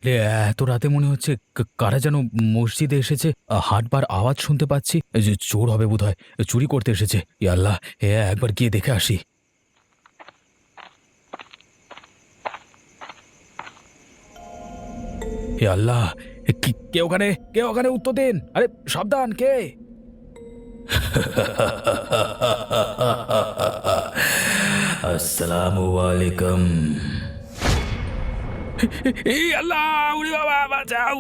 এ এত রাতে মনে হচ্ছে কারা যেন মসজিদে এসেছে। হাঁটবার আওয়াজ শুনতে পাচ্ছি। এই যে চোর হবে বোধহয়, চুরি করতে এসেছে। ইয়া আল্লাহ, একবার গিয়ে দেখে আসি। হে আল্লাহ! কে ওখানে? কে ওখানে? উত্তর দিন! আরে সাবধান! কে? আসসালামু আলাইকুম। এই আল্লাহ! উরি বাবা বাঁচাও!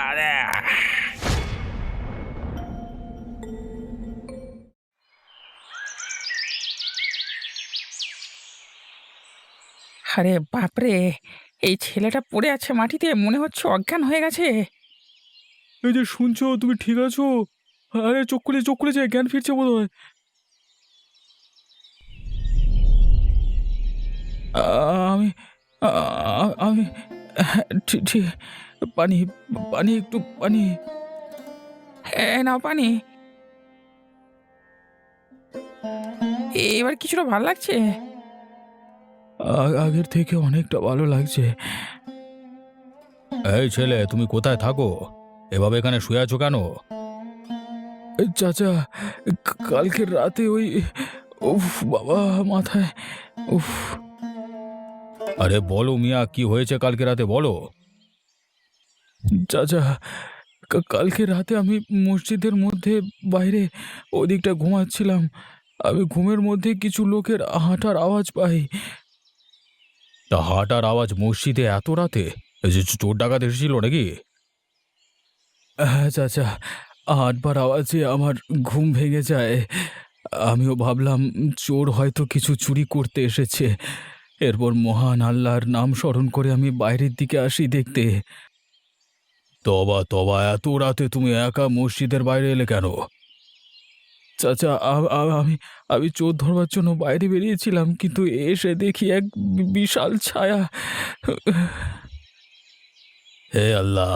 আরে! আরে বাপরে! এই ছেলেটা পড়ে আছে মাটিতে, মনে হচ্ছে অজ্ঞান হয়ে গেছে। এই যে শুনছো, তুমি ঠিক আছো? আরে চোখ খুলেছে, জ্ঞান ফিরছে বোধহয়। আ আমি আ আমি হ্যাঁ, ঠিক পানি, একটু পানি। এই নাও পানি। এবার কিছুটা ভাল লাগছে? আগের থেকে অনেকটা ভালো লাগছে। এই ছেলে, তুমি কোথায় থাকো? এভাবে এখানে শুয়ে আছো কেন? চাচা, কালকের রাতে ওই, উফ বাবা, মাথায়, উফ। আরে বলো মিয়া, কি হয়েছে কালকে রাতে, বলো। চাচা, কালকে রাতে আমি মসজিদের মধ্যে বাইরে ওদিকটা ঘুমাচ্ছিলাম। আমি ঘুমের মধ্যে কিছু লোকের হাঁটার আওয়াজ পাই। তা হাঁটার আওয়াজ মসজিদে এত রাতে? এই যে চোর ডাকাত এসেছিল নাকি? হ্যাঁ চাচা, হাঁটবার আওয়াজে আমার ঘুম ভেঙে যায়। আমিও ভাবলাম চোর হয়তো কিছু চুরি করতে এসেছে। এরপর মহান আল্লাহর নাম স্মরণ করে আমি বাইরের দিকে আসি দেখতে। তবা তবা, এত রাতে তুমি একা মসজিদের বাইরে এলে কেন? চাচা, আমি আমি চোর ধরবার জন্য বাইরে বেরিয়েছিলাম, কিন্তু এসে দেখি এক বিশাল ছায়া। হে আল্লাহ!